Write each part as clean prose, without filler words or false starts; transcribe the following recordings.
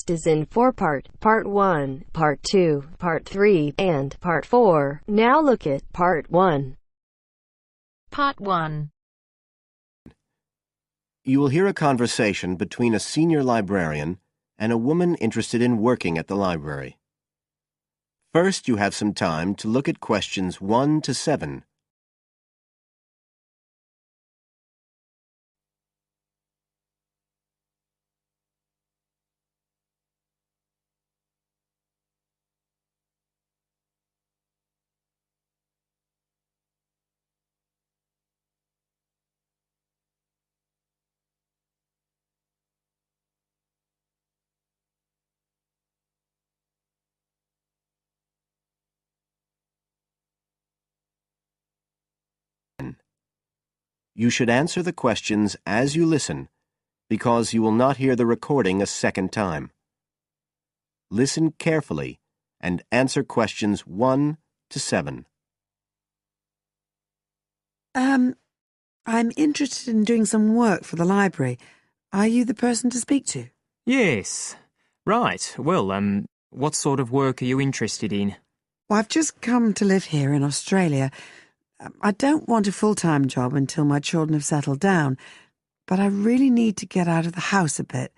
test is in 4 parts: Part 1, Part 2, Part 3, and Part 4. Now look at Part 1. Part 1. You will hear a conversation between a senior librarian and a woman interested in working at the library. First, you have some time to look at questions 1 to 7. You should answer the questions as you listen, because you will not hear the recording a second time. Listen carefully and answer questions 1 to 7. I'm interested in doing some work for the library. Are you the person to speak to? Yes. Right. Well, what sort of work are you interested in? Well, I've just come to live here in Australia. I don't want a full-time job until my children have settled down, but I really need to get out of the house a bit.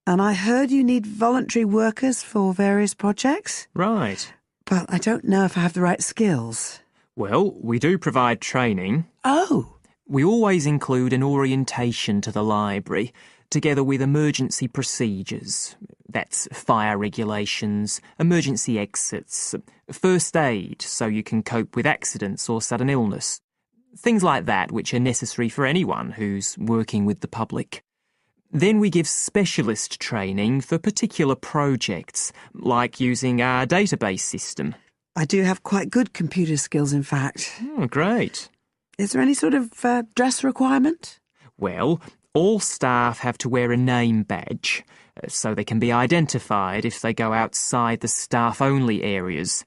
And I heard you need voluntary workers for various projects. Right. But I don't know if I have the right skills. Well, we do provide training. Oh! We always include an orientation to the library, together with emergency procedures. That's fire regulations, emergency exits, first aid so you can cope with accidents or sudden illness. Things like that which are necessary for anyone who's working with the public. Then we give specialist training for particular projects, like using our database system. I do have quite good computer skills, in fact. Oh, great. Is there any sort of dress requirement? Well, all staff have to wear a name badge, so they can be identified if they go outside the staff-only areas.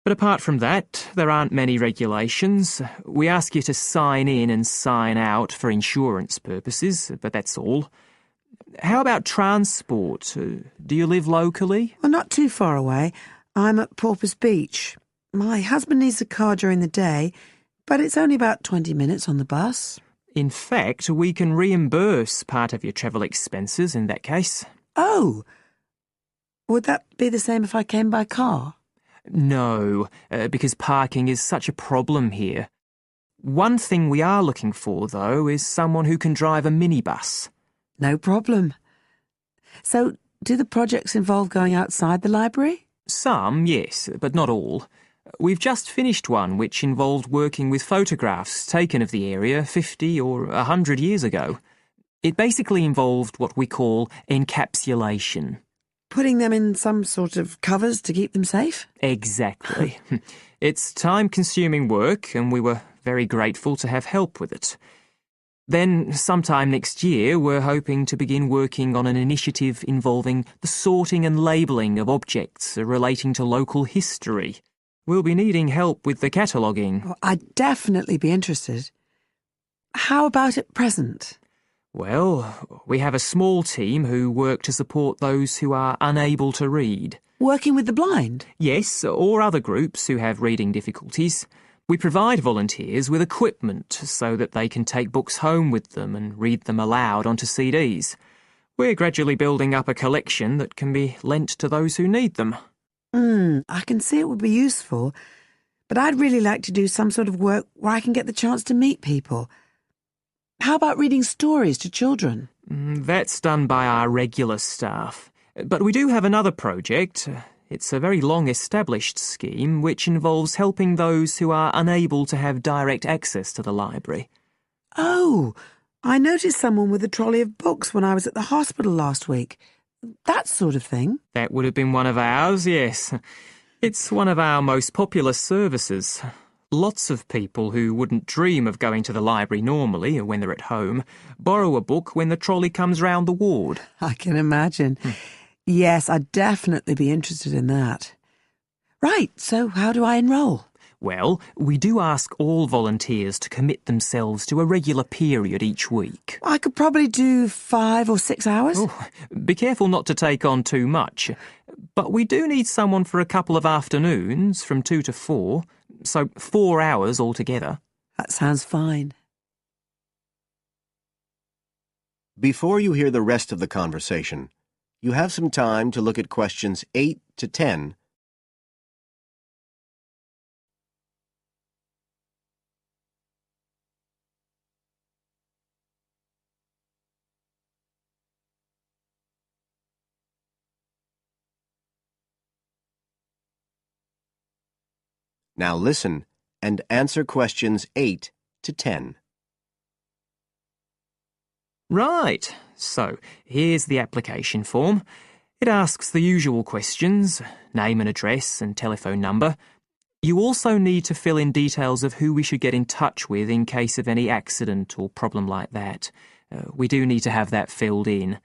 But apart from that, there aren't many regulations. We ask you to sign in and sign out for insurance purposes, but that's all. How about transport? Do you live locally? Well, not too far away. I'm at Porpoise Beach. My husband needs a car during the day, but it's only about 20 minutes on the bus. In fact, we can reimburse part of your travel expenses in that case. Oh! Would that be the same if I came by car? No, because parking is such a problem here. One thing we are looking for, though, is someone who can drive a minibus. No problem. So, do the projects involve going outside the library? Some, yes, but not all. We've just finished one which involved working with photographs taken of the area 50 or 100 years ago. It basically involved what we call encapsulation. Putting them in some sort of covers to keep them safe? Exactly. It's time-consuming work, and we were very grateful to have help with it. Then, sometime next year, we're hoping to begin working on an initiative involving the sorting and labelling of objects relating to local history. We'll be needing help with the cataloguing. Well, I'd definitely be interested. How about at present? Well, we have a small team who work to support those who are unable to read. Working with the blind? Yes, or other groups who have reading difficulties. We provide volunteers with equipment so that they can take books home with them and read them aloud onto CDs. We're gradually building up a collection that can be lent to those who need them. I can see it would be useful, but I'd really like to do some sort of work where I can get the chance to meet people. How about reading stories to children? That's done by our regular staff. But we do have another project. It's a very long-established scheme which involves helping those who are unable to have direct access to the library. Oh, I noticed someone with a trolley of books when I was at the hospital last week. That sort of thing. That would have been one of ours, yes. It's one of our most popular services. Lots of people who wouldn't dream of going to the library normally, when they're at home, borrow a book when the trolley comes round the ward. I can imagine. Yes, I'd definitely be interested in that. Right, so how do I enrol? Well, we do ask all volunteers to commit themselves to a regular period each week. I could probably do 5 or 6 hours. Oh, be careful not to take on too much. But we do need someone for a couple of afternoons, from 2 to 4, so 4 hours altogether. That sounds fine. Before you hear the rest of the conversation, you have some time to look at questions 8 to 10. Now listen and answer questions 8 to 10. Right, so here's the application form. It asks the usual questions, name and address and telephone number. You also need to fill in details of who we should get in touch with in case of any accident or problem like that. We do need to have that filled in.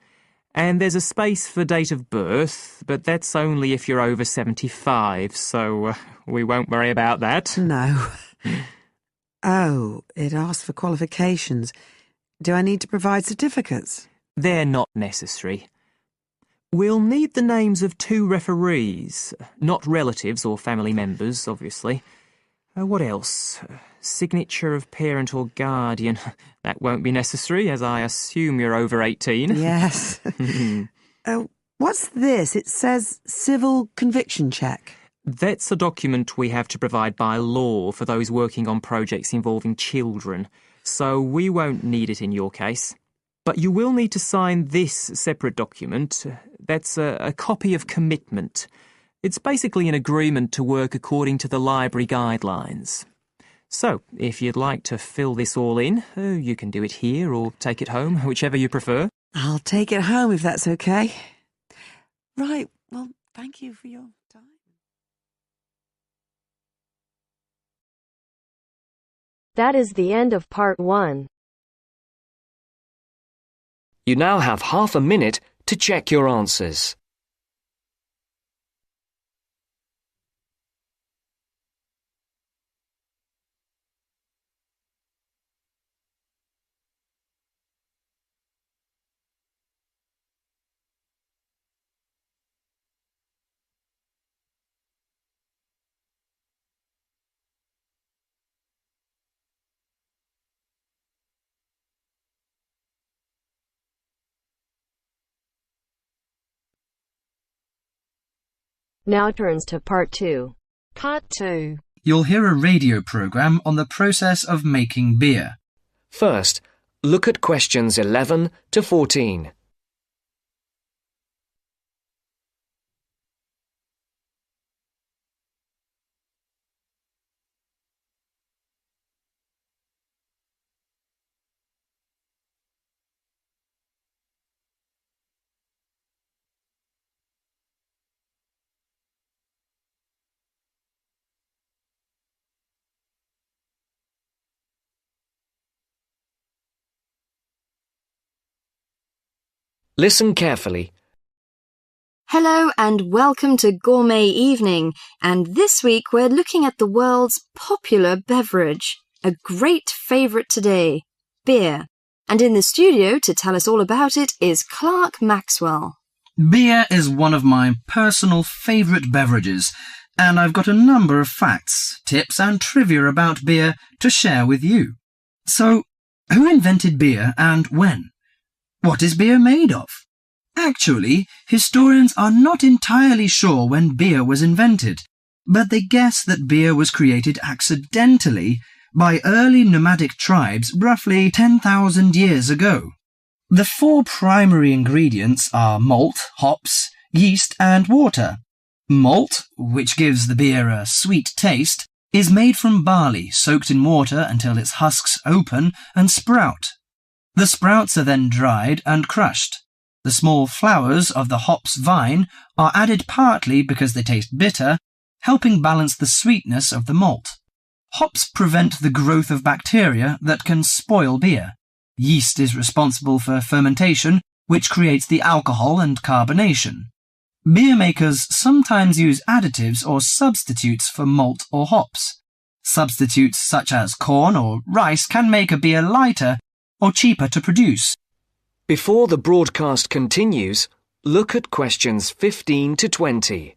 And there's a space for date of birth, but that's only if you're over 75, so we won't worry about that. No. Oh, it asks for qualifications. Do I need to provide certificates? They're not necessary. We'll need the names of 2 referees, not relatives or family members, obviously. What else? Signature of parent or guardian. That won't be necessary, as I assume you're over 18. Yes. What's this? It says civil conviction check. That's a document we have to provide by law for those working on projects involving children, so we won't need it in your case. But you will need to sign this separate document. That's a copy of commitment. It's basically an agreement to work according to the library guidelines. So, if you'd like to fill this all in, you can do it here or take it home, whichever you prefer. I'll take it home if that's okay. Right, well, thank you for your time. That is the end of part 1. You now have half a minute to check your answers. Now turns to part 2. Part 2. You'll hear a radio program on the process of making beer. First, look at questions 11 to 14. Listen carefully. Hello and welcome to Gourmet Evening, and this week we're looking at the world's popular beverage, a great favourite today, beer. And in the studio to tell us all about it is Clark Maxwell. Beer is one of my personal favourite beverages, and I've got a number of facts, tips and trivia about beer to share with you. So, who invented beer and when? What is beer made of? Actually, historians are not entirely sure when beer was invented, but they guess that beer was created accidentally by early nomadic tribes roughly 10,000 years ago. The 4 primary ingredients are malt, hops, yeast and water. Malt, which gives the beer a sweet taste, is made from barley soaked in water until its husks open and sprout. The sprouts are then dried and crushed. The small flowers of the hops vine are added partly because they taste bitter, helping balance the sweetness of the malt. Hops prevent the growth of bacteria that can spoil beer. Yeast is responsible for fermentation, which creates the alcohol and carbonation. Beer makers sometimes use additives or substitutes for malt or hops. Substitutes such as corn or rice can make a beer lighter or cheaper to produce. Before the broadcast continues, look at questions 15 to 20.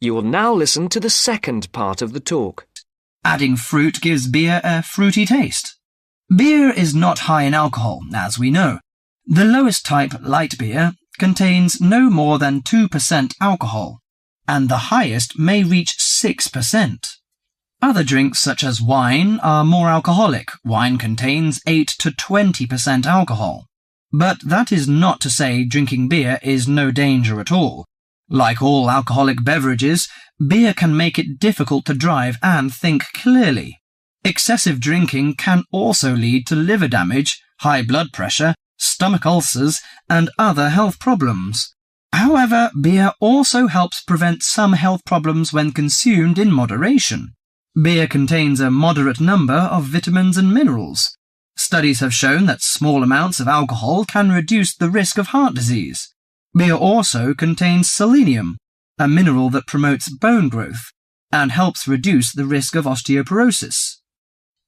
You will now listen to the second part of the talk. Adding fruit gives beer a fruity taste. Beer is not high in alcohol, as we know. The lowest type, light beer, contains no more than 2% alcohol, and the highest may reach 6%. Other drinks such as wine are more alcoholic. Wine contains 8 to 20% alcohol. But that is not to say drinking beer is no danger at all. Like all alcoholic beverages, beer can make it difficult to drive and think clearly. Excessive drinking can also lead to liver damage, high blood pressure, stomach ulcers, and other health problems. However, beer also helps prevent some health problems when consumed in moderation. Beer contains a moderate number of vitamins and minerals. Studies have shown that small amounts of alcohol can reduce the risk of heart disease. Beer also contains selenium, a mineral that promotes bone growth and helps reduce the risk of osteoporosis.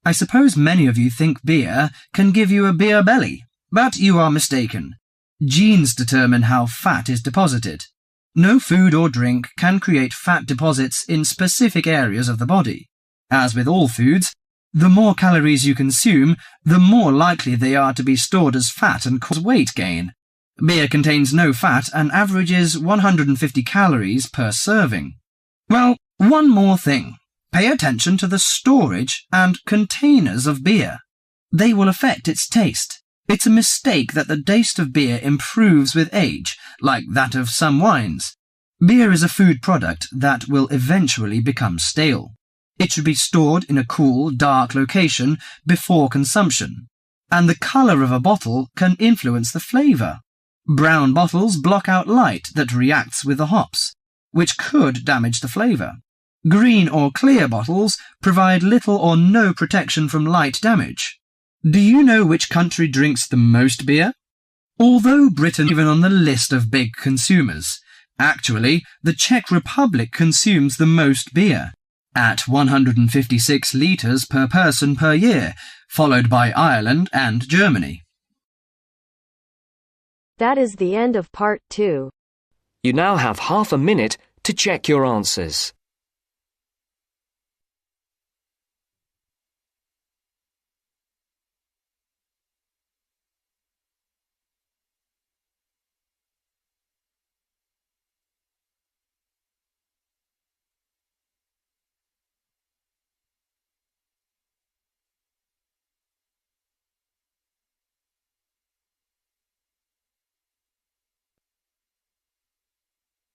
I suppose many of you think beer can give you a beer belly, but you are mistaken. Genes determine how fat is deposited. No food or drink can create fat deposits in specific areas of the body. As with all foods, the more calories you consume, the more likely they are to be stored as fat and cause weight gain. Beer contains no fat and averages 150 calories per serving. Well, one more thing. Pay attention to the storage and containers of beer. They will affect its taste. It's a mistake that the taste of beer improves with age, like that of some wines. Beer is a food product that will eventually become stale. It should be stored in a cool, dark location before consumption, and the colour of a bottle can influence the flavour. Brown bottles block out light that reacts with the hops, which could damage the flavour. Green or clear bottles provide little or no protection from light damage. Do you know which country drinks the most beer? Although Britain is even on the list of big consumers, actually the Czech Republic consumes the most beer, at 156 litres per person per year, followed by Ireland and Germany. That is the end of part 2. You now have half a minute to check your answers.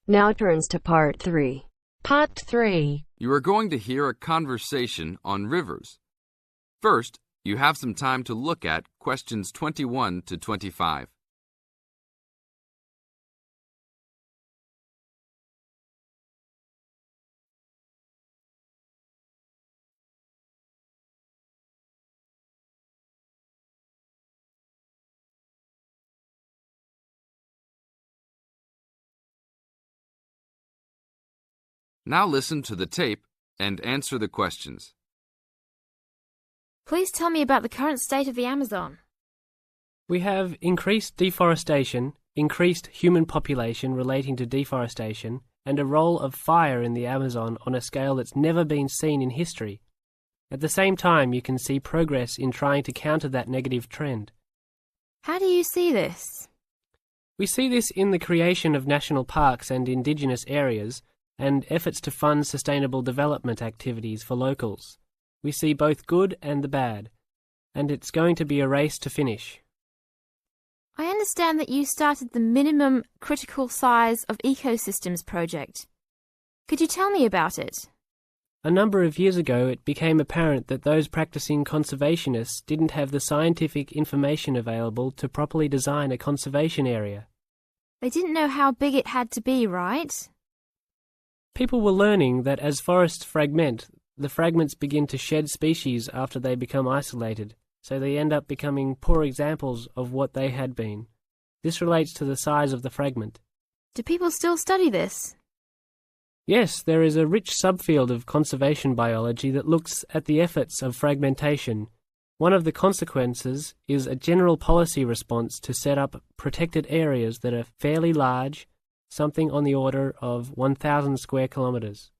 Now turns to part 3. Part 3. You are going to hear a conversation on rivers. First, you have some time to look at questions 21 to 25. Now listen to the tape and answer the questions. Please tell me about the current state of the Amazon. We have increased deforestation, increased human population relating to deforestation, and a role of fire in the Amazon on a scale that's never been seen in history. At the same time, you can see progress in trying to counter that negative trend. How do you see this? We see this in the creation of national parks and indigenous areas, and efforts to fund sustainable development activities for locals. We see both good and the bad, and it's going to be a race to finish. I understand that you started the Minimum Critical Size of Ecosystems project. Could you tell me about it? A number of years ago, it became apparent that those practicing conservationists didn't have the scientific information available to properly design a conservation area. They didn't know how big it had to be, right? People were learning that as forests fragment, the fragments begin to shed species after they become isolated, so they end up becoming poor examples of what they had been. This relates to the size of the fragment. Do people still study this? Yes, there is a rich subfield of conservation biology that looks at the efforts of fragmentation. One of the consequences is a general policy response to set up protected areas that are fairly large, something on the order of 1,000 square kilometres.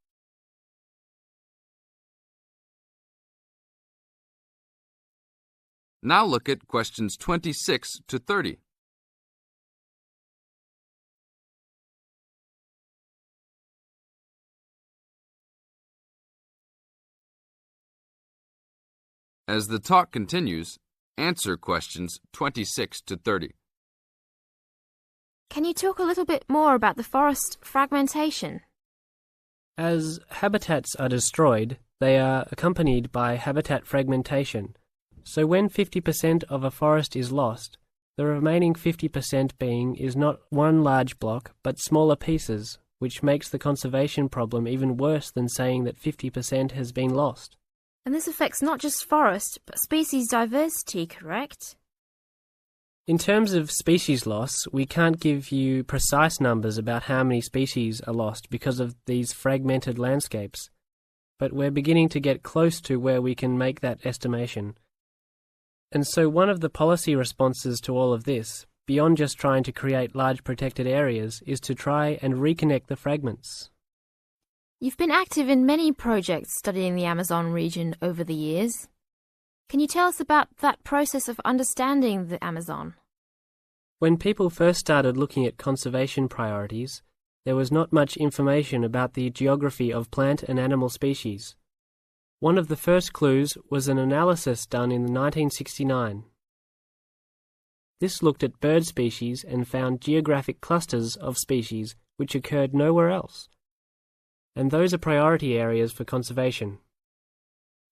Now look at questions 26 to 30. As the talk continues, answer questions 26 to 30. Can you talk a little bit more about the forest fragmentation? As habitats are destroyed, they are accompanied by habitat fragmentation. So when 50% of a forest is lost, the remaining 50% being is not one large block, but smaller pieces, which makes the conservation problem even worse than saying that 50% has been lost. And this affects not just forest, but species diversity, correct? In terms of species loss, we can't give you precise numbers about how many species are lost because of these fragmented landscapes, but we're beginning to get close to where we can make that estimation. And so one of the policy responses to all of this, beyond just trying to create large protected areas, is to try and reconnect the fragments. You've been active in many projects studying the Amazon region over the years. Can you tell us about that process of understanding the Amazon? When people first started looking at conservation priorities, there was not much information about the geography of plant and animal species. One of the first clues was an analysis done in 1969. This looked at bird species and found geographic clusters of species which occurred nowhere else. And those are priority areas for conservation.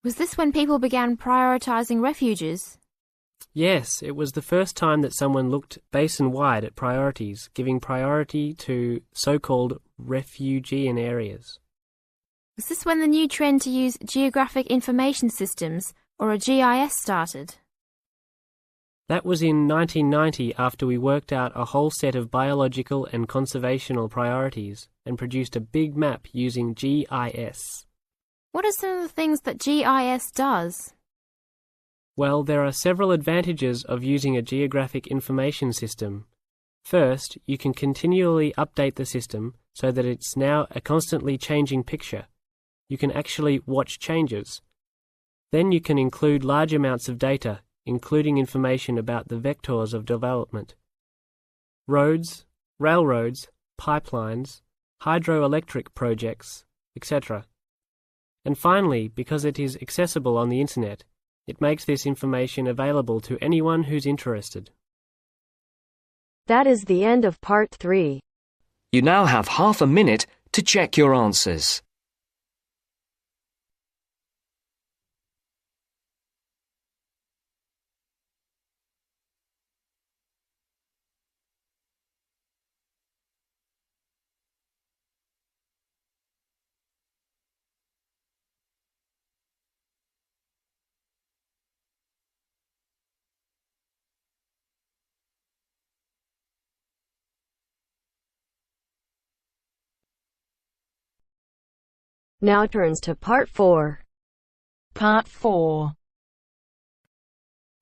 Was this when people began prioritising refuges? Yes, it was the first time that someone looked basin-wide at priorities, giving priority to so-called refugean areas. Was this when the new trend to use geographic information systems, or a GIS, started? That was in 1990 after we worked out a whole set of biological and conservational priorities and produced a big map using GIS. What are some of the things that GIS does? Well, there are several advantages of using a geographic information system. First, you can continually update the system so that it's now a constantly changing picture. You can actually watch changes. Then you can include large amounts of data, including information about the vectors of development. Roads, railroads, pipelines, hydroelectric projects, etc. And finally, because it is accessible on the internet, it makes this information available to anyone who's interested. That is the end of part 3. You now have half a minute to check your answers. Now turns to part 4. Part 4.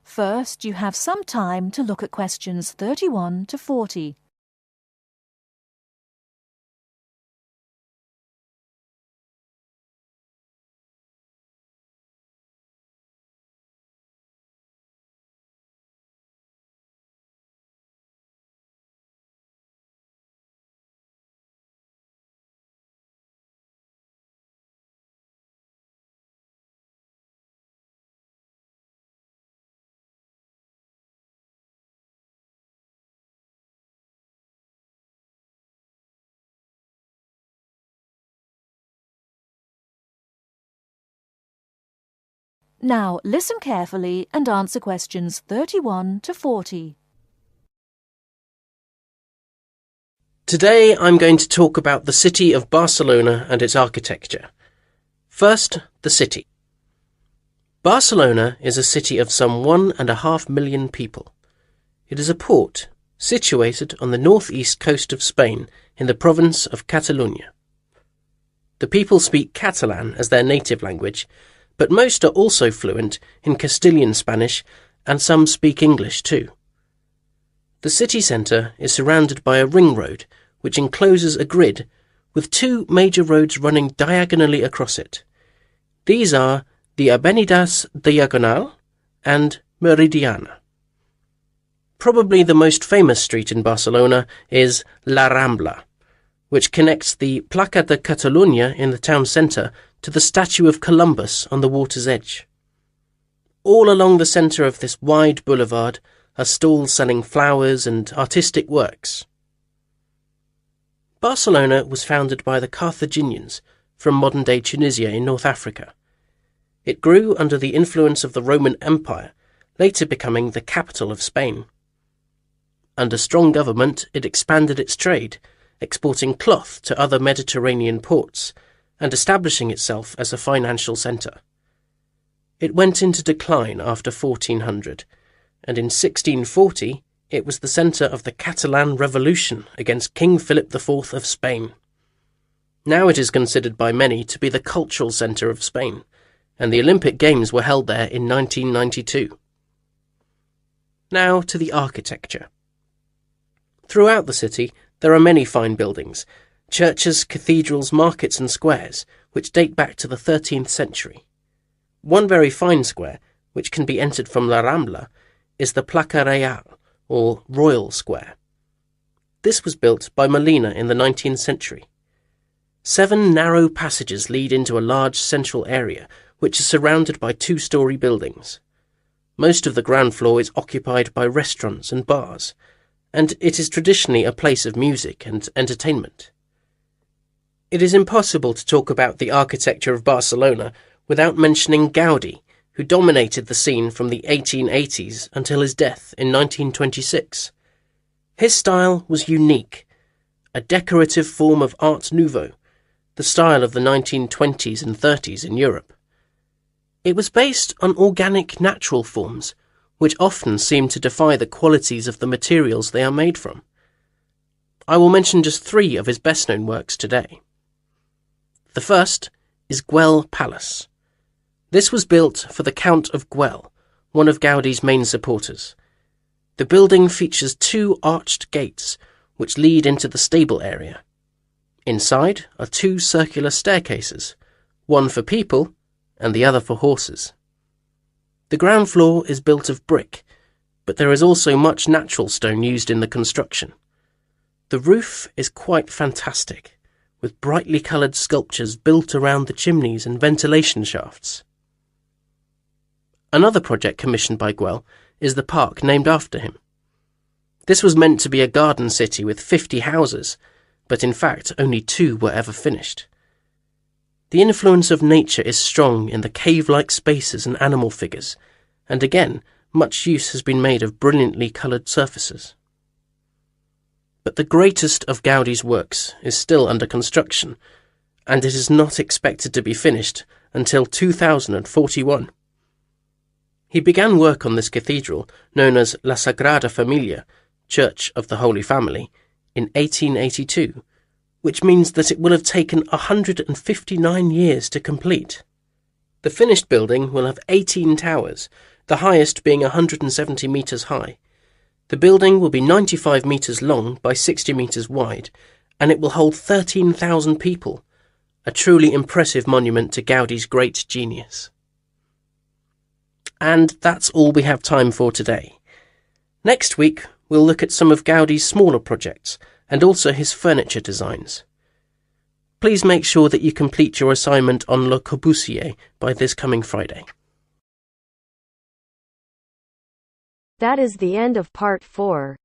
First, you have some time to look at questions 31 to 40. Now listen carefully and answer questions 31 to 40. Today I'm going to talk about the city of Barcelona and its architecture. First, the city. Barcelona is a city of some 1.5 million people. It is a port situated on the northeast coast of Spain in the province of Catalonia. The people speak Catalan as their native language, but most are also fluent in Castilian Spanish and some speak English too. The city centre is surrounded by a ring road which encloses a grid with 2 major roads running diagonally across it. These are the Avenidas Diagonal and Meridiana. Probably the most famous street in Barcelona is La Rambla, which connects the Plaça de Catalunya in the town centre to the statue of Columbus on the water's edge. All along the centre of this wide boulevard are stalls selling flowers and artistic works. Barcelona was founded by the Carthaginians from modern-day Tunisia in North Africa. It grew under the influence of the Roman Empire, later becoming the capital of Spain. Under strong government, it expanded its trade, exporting cloth to other Mediterranean ports, and establishing itself as a financial centre. It went into decline after 1400, and in 1640 it was the centre of the Catalan Revolution against King Philip IV of Spain. Now it is considered by many to be the cultural centre of Spain, and the Olympic Games were held there in 1992. Now to the architecture. Throughout the city, there are many fine buildings, churches, cathedrals, markets and squares, which date back to the 13th century. One very fine square, which can be entered from La Rambla, is the Plaça Real, or Royal Square. This was built by Molina in the 19th century. 7 narrow passages lead into a large central area, which is surrounded by 2-storey buildings. Most of the ground floor is occupied by restaurants and bars, and it is traditionally a place of music and entertainment. It is impossible to talk about the architecture of Barcelona without mentioning Gaudí, who dominated the scene from the 1880s until his death in 1926. His style was unique, a decorative form of Art Nouveau, the style of the 1920s and 30s in Europe. It was based on organic natural forms, which often seem to defy the qualities of the materials they are made from. I will mention just 3 of his best-known works today. The first is Güell Palace. This was built for the Count of Güell, one of Gaudí's main supporters. The building features 2 arched gates, which lead into the stable area. Inside are 2 circular staircases, one for people and the other for horses. The ground floor is built of brick, but there is also much natural stone used in the construction. The roof is quite fantastic, with brightly coloured sculptures built around the chimneys and ventilation shafts. Another project commissioned by Güell is the park named after him. This was meant to be a garden city with 50 houses, but in fact only 2 were ever finished. The influence of nature is strong in the cave-like spaces and animal figures, and again, much use has been made of brilliantly coloured surfaces. But the greatest of Gaudí's works is still under construction, and it is not expected to be finished until 2041. He began work on this cathedral, known as La Sagrada Familia, Church of the Holy Family, in 1882, which means that it will have taken 159 years to complete. The finished building will have 18 towers, the highest being 170 metres high. The building will be 95 metres long by 60 metres wide, and it will hold 13,000 people, a truly impressive monument to Gaudí's great genius. And that's all we have time for today. Next week, we'll look at some of Gaudí's smaller projects, and also his furniture designs. Please make sure that you complete your assignment on Le Corbusier by this coming Friday. That is the end of part 4.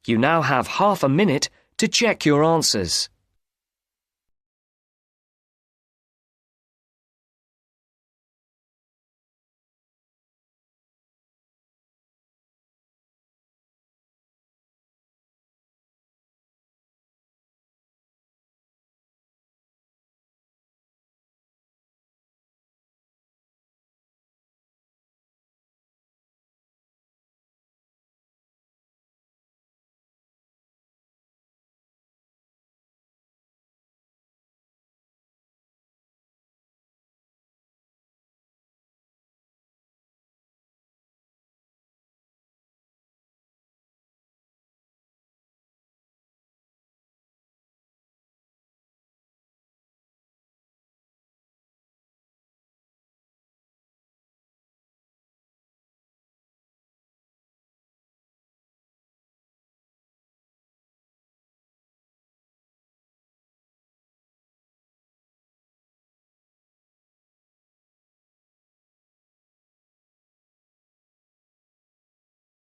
You now have half a minute to check your answers.